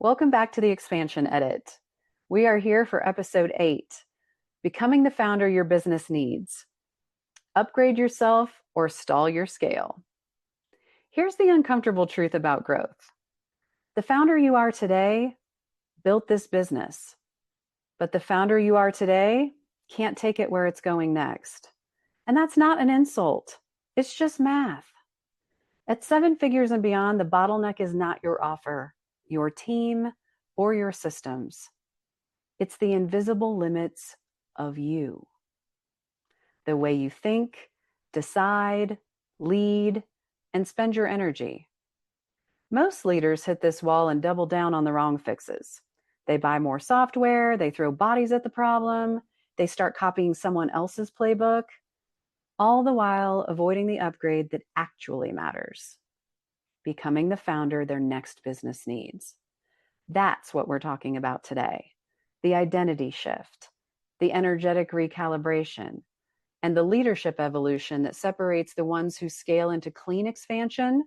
Welcome back to the Expansion Edit. We are here for episode 8, Becoming the Founder Your Business Needs. Upgrade yourself or stall your scale. Here's the uncomfortable truth about growth. The founder you are today built this business, but the founder you are today can't take it where it's going next. And that's not an insult. It's just math. At 7 figures and beyond, the bottleneck is not your offer, your team, or your systems. It's the invisible limits of you. The way you think, decide, lead, and spend your energy. Most leaders hit this wall and double down on the wrong fixes. They buy more software, they throw bodies at the problem, they start copying someone else's playbook, all the while avoiding the upgrade that actually matters. Becoming the founder their next business needs. That's what we're talking about today. The identity shift, the energetic recalibration, and the leadership evolution that separates the ones who scale into clean expansion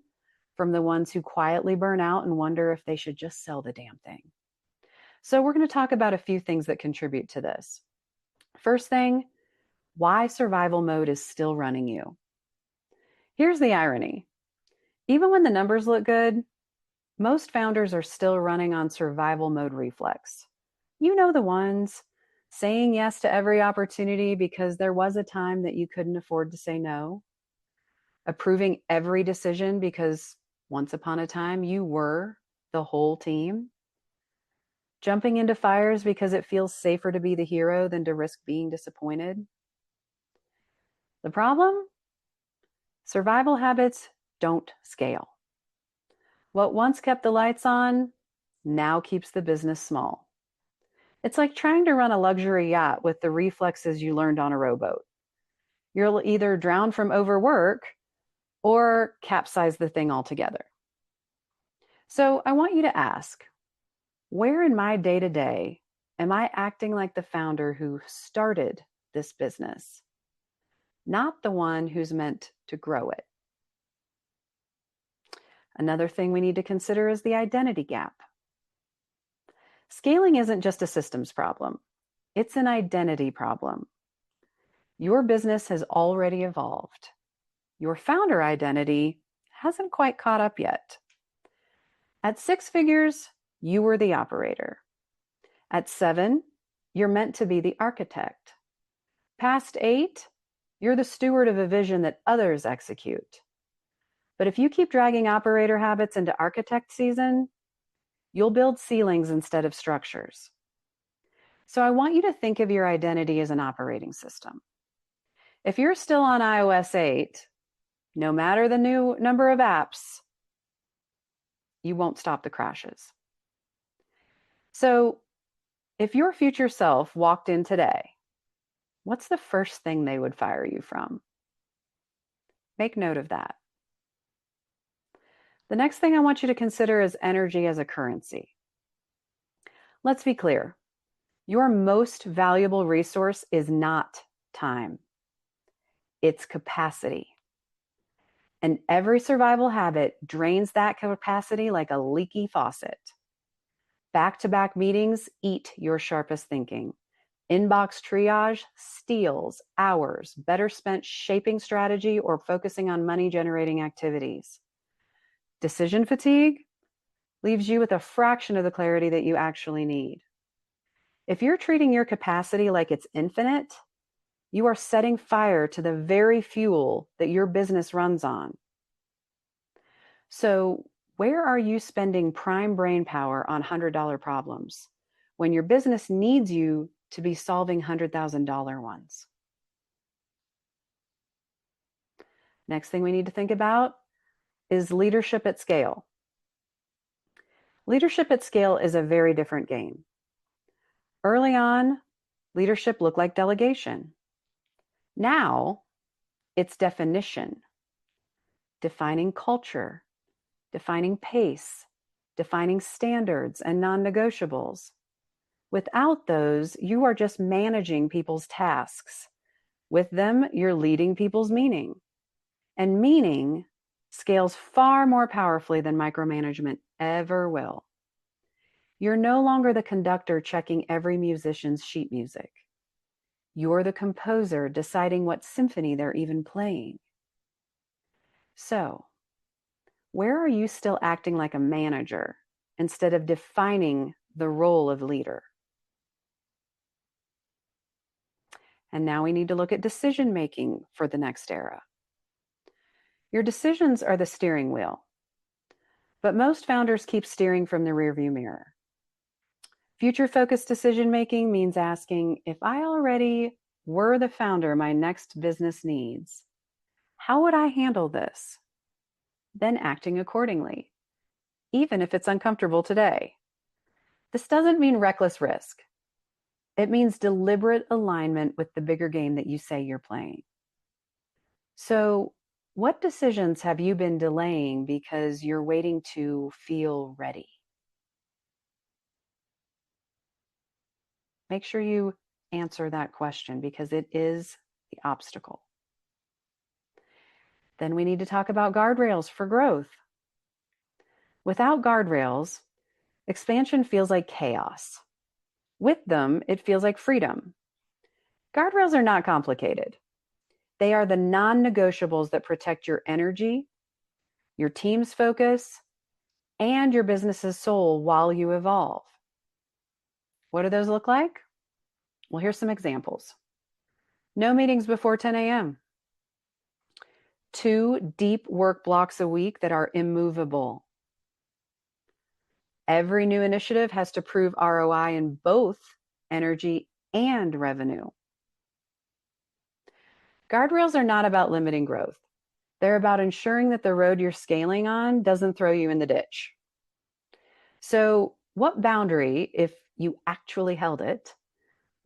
from the ones who quietly burn out and wonder if they should just sell the damn thing. So we're going to talk about a few things that contribute to this. First thing, why survival mode is still running you. Here's the irony. Even when the numbers look good, most founders are still running on survival mode reflex. You know the ones, saying yes to every opportunity because there was a time that you couldn't afford to say no. Approving every decision because once upon a time you were the whole team. Jumping into fires because it feels safer to be the hero than to risk being disappointed. The problem? Survival habits don't scale. What once kept the lights on now keeps the business small. It's like trying to run a luxury yacht with the reflexes you learned on a rowboat. You'll either drown from overwork or capsize the thing altogether. So I want you to ask, where in my day-to-day am I acting like the founder who started this business, not the one who's meant to grow it? Another thing we need to consider is the identity gap. Scaling isn't just a systems problem. It's an identity problem. Your business has already evolved. Your founder identity hasn't quite caught up yet. At 6 figures, you were the operator. At 7, you're meant to be the architect. Past 8, you're the steward of a vision that others execute. But if you keep dragging operator habits into architect season, you'll build ceilings instead of structures. So I want you to think of your identity as an operating system. If you're still on iOS 8, no matter the new number of apps, you won't stop the crashes. So if your future self walked in today, what's the first thing they would fire you from? Make note of that. The next thing I want you to consider is energy as a currency. Let's be clear. Your most valuable resource is not time. It's capacity. And every survival habit drains that capacity like a leaky faucet. Back-to-back meetings eat your sharpest thinking. Inbox triage steals hours better spent shaping strategy or focusing on money-generating activities. Decision fatigue leaves you with a fraction of the clarity that you actually need. If you're treating your capacity like it's infinite, you are setting fire to the very fuel that your business runs on. So, where are you spending prime brain power on $100 problems when your business needs you to be solving $100,000 ones? Next thing we need to think about is leadership at scale. Leadership at scale is a very different game. Early on, leadership looked like delegation. Now, it's definition, defining culture, defining pace, defining standards and non-negotiables. Without those, you are just managing people's tasks. With them, you're leading people's meaning. And meaning scales far more powerfully than micromanagement ever will. You're no longer the conductor checking every musician's sheet music. You're the composer deciding what symphony they're even playing. So, where are you still acting like a manager instead of defining the role of leader? And now we need to look at decision making for the next era. Your decisions are the steering wheel, but most founders keep steering from the rearview mirror. Future-focused decision making means asking, if I already were the founder my next business needs, how would I handle this? Then acting accordingly, even if it's uncomfortable today. This doesn't mean reckless risk. It means deliberate alignment with the bigger game that you say you're playing. So, what decisions have you been delaying because you're waiting to feel ready? Make sure you answer that question because it is the obstacle. Then we need to talk about guardrails for growth. Without guardrails, expansion feels like chaos. With them, it feels like freedom. Guardrails are not complicated. They are the non-negotiables that protect your energy, your team's focus, and your business's soul while you evolve. What do those look like? Well, here's some examples. No meetings before 10 a.m. 2 deep work blocks a week that are immovable. Every new initiative has to prove ROI in both energy and revenue. Guardrails are not about limiting growth. They're about ensuring that the road you're scaling on doesn't throw you in the ditch. So, what boundary, if you actually held it,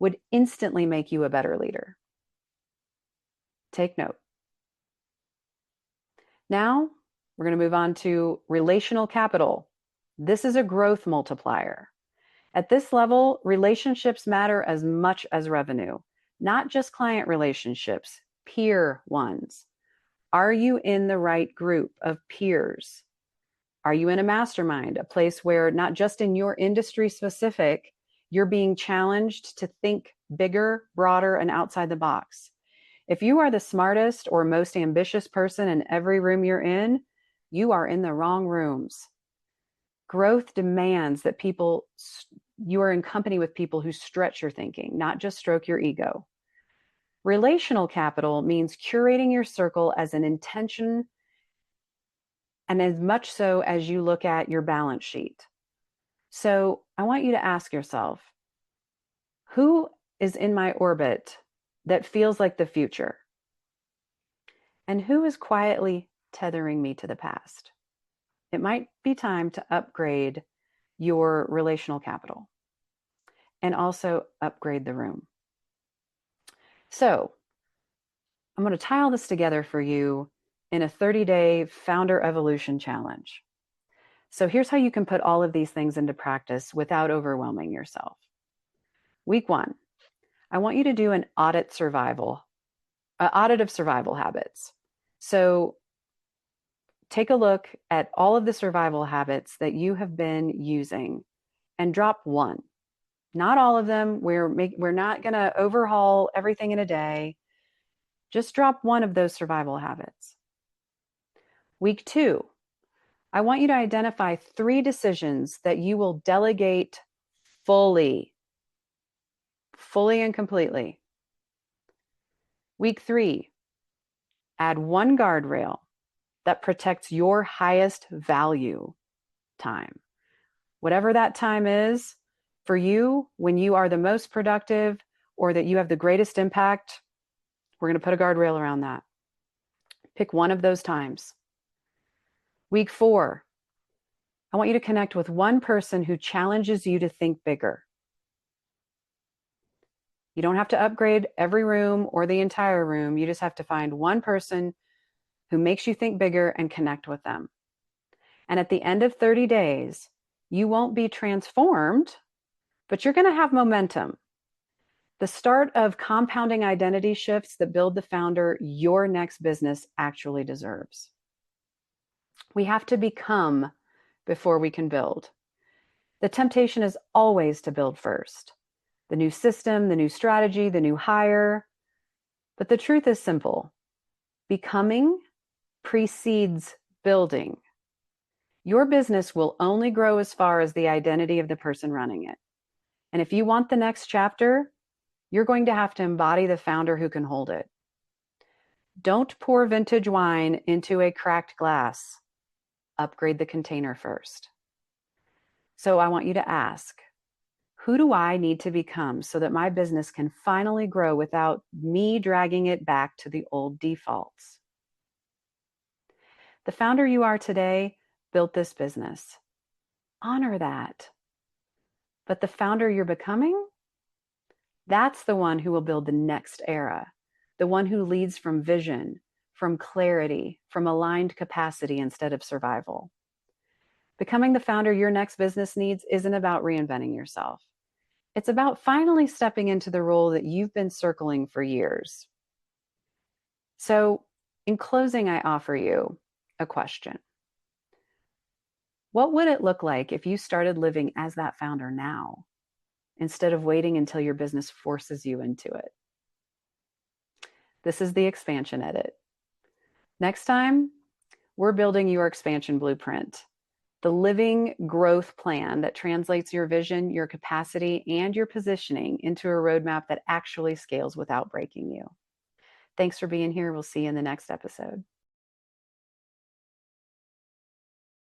would instantly make you a better leader? Take note. Now, we're going to move on to relational capital. This is a growth multiplier. At this level, relationships matter as much as revenue, not just client relationships, peer ones. Are you in the right group of peers? Are you in a mastermind, a place where not just in your industry specific, you're being challenged to think bigger, broader, and outside the box? If you are the smartest or most ambitious person in every room you're in, you are in the wrong rooms. Growth demands that you are in company with people who stretch your thinking, not just stroke your ego. Relational capital means curating your circle as an intention and as much so as you look at your balance sheet. So I want you to ask yourself, who is in my orbit that feels like the future? And who is quietly tethering me to the past? It might be time to upgrade your relational capital and also upgrade the room. So I'm going to tie all this together for you in a 30-day founder evolution challenge. So here's how you can put all of these things into practice without overwhelming yourself. Week 1, I want you to do an audit of survival habits. So take a look at all of the survival habits that you have been using and drop one. Not all of them. We're not going to overhaul everything in a day. Just drop one of those survival habits. Week 2, I want you to identify 3 decisions that you will delegate fully and completely. Week 3, add 1 guardrail that protects your highest value time. Whatever that time is for you, when you are the most productive or that you have the greatest impact, we're going to put a guardrail around that. Pick one of those times. Week 4, I want you to connect with one person who challenges you to think bigger. You don't have to upgrade every room or the entire room. You just have to find one person who makes you think bigger and connect with them. And at the end of 30 days, you won't be transformed, but you're going to have momentum. The start of compounding identity shifts that build the founder your next business actually deserves. We have to become before we can build. The temptation is always to build first. The new system, the new strategy, the new hire. But the truth is simple. Becoming precedes building. Your business will only grow as far as the identity of the person running it. And if you want the next chapter, you're going to have to embody the founder who can hold it. Don't pour vintage wine into a cracked glass. Upgrade the container first. So I want you to ask, who do I need to become so that my business can finally grow without me dragging it back to the old defaults? The founder you are today built this business. Honor that. But the founder you're becoming, that's the one who will build the next era, the one who leads from vision, from clarity, from aligned capacity instead of survival. Becoming the founder your next business needs isn't about reinventing yourself. It's about finally stepping into the role that you've been circling for years. So, in closing, I offer you a question. What would it look like if you started living as that founder now, instead of waiting until your business forces you into it? This is the expansion edit. Next time, we're building your expansion blueprint, the living growth plan that translates your vision, your capacity, and your positioning into a roadmap that actually scales without breaking you. Thanks for being here. We'll see you in the next episode.